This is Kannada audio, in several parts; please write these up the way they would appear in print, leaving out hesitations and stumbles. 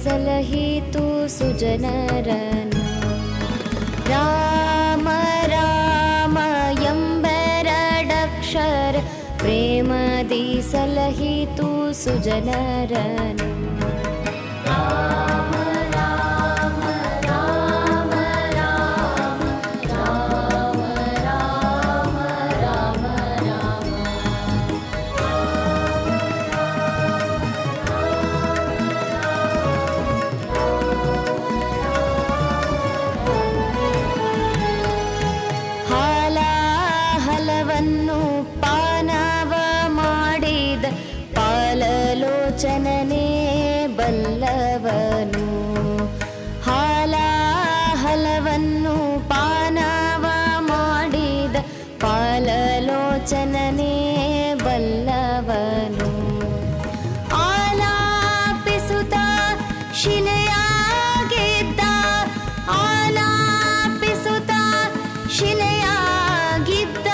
ಸಲಹಿತು ಸುಜನರನು. ರಾಮ ರಾಮ ಎಂಬೆರಡಕ್ಷರ ಪ್ರೇಮದಿ ಸಲಹಿತು ಸುಜನರನು. ಪಾಲಲೋಚನನೇ ಬಲ್ಲವನು. ಹಾಲಾಹಲವನ್ನು ಪಾನವ ಮಾಡಿದ ಪಾಲಲೋಚನನೇ ಬಲ್ಲವನು. ಆಲಾಪಿಸುತ್ತ ಶಿಲೆಯಾಗಿದ್ದ ಆಲಾಪಿಸುತ್ತ ಶಿಲೆಯಾಗಿದ್ದ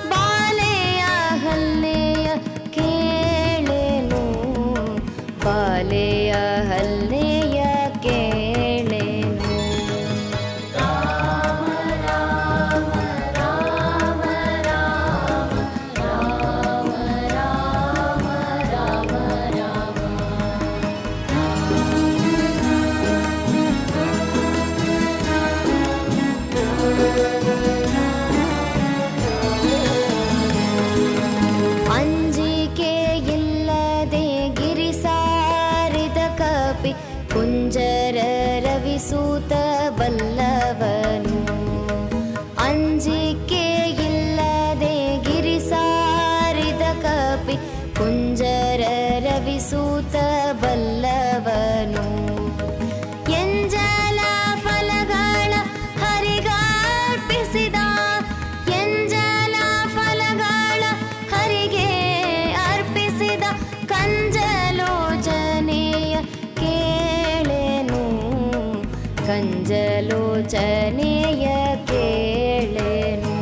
ಬಾಲೆಯ ಹಲ್ಲೆಯ ಕೇಳೆನು. ಬಾಲೆಯ ಹಲ್ಲೆಯ ಕೇಳೆನು. ರಾಮ ರಾಮ ರಾಮ ರಾಮ ರಾಮ ರಾಮ ರಾಮ ರಾಮ. ಅಂಜಿಕೆಯಿಲ್ಲದೆ ಗಿರಿ ಸಾರಿದ ಕಪಿ ಕುಂಜರ ರವಿಸೂತ ಬಲ್ಲವನು. ಅಂಜಿಕೆಯಿಲ್ಲದೆ ಗಿರಿ ಸಾರಿದ ಕಪಿ ಕುಂಜರ ರವಿಸೂತ ಬಲ್ಲವನು. ಎಂಜಲ ಫಲಗಳ ಹರಿಗರ್ಪಿಸಿದ ಎಂಜಲ ಫಲಗಳ ಹರಿಗೆ ಅರ್ಪಿಸಿದ ಕಂಜಲೋಚನೆಯ ಕೇಳೆನು. ಕಂಜಲೋಚನೆಯ ಕೇಳೆನು.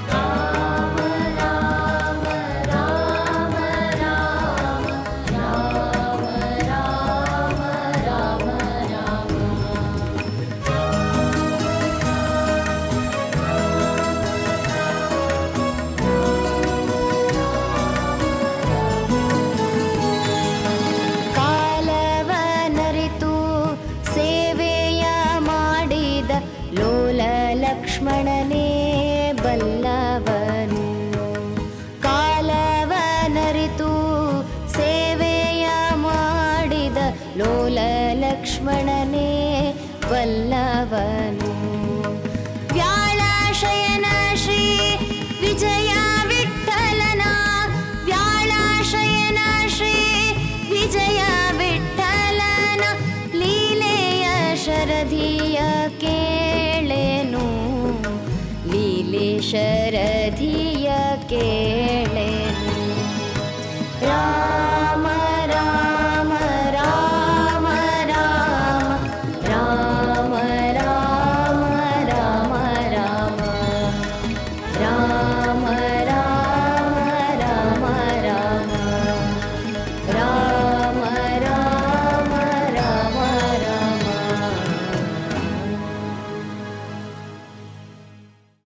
ರಾಮ ರಾಮ ರಾಮ ರಾಮ ರಾಮ ರಾಮ ರಾಮ ರಾಮ. ಕಾಲವನರಿತು ಸೇವೆಯ ಮಾಡಿದ ಲೋಲ ಲಕ್ಷ್ಮಣನೇ ಬಲ್ಲವನು. ಕಾಲವನರಿತು ಸೇವೆಯ ಮಾಡಿದ ಲೋಲ ಲಕ್ಷ್ಮಣನೇ ಬಲ್ಲವನು. ವ್ಯಾಳಶಯನ ಶ್ರೀ ವಿಜಯ ವಿಠ್ಠಲನ ವ್ಯಾಳಶಯನ ಶ್ರೀ ವಿಜಯ ವಿಠ್ಠಲನ ಲೀಲೆಯ ಶರಧಿಯ ಕೇಳೆನು. ಲೀಲೆ ಶರಧಿಯ ಕೇಳೆನು.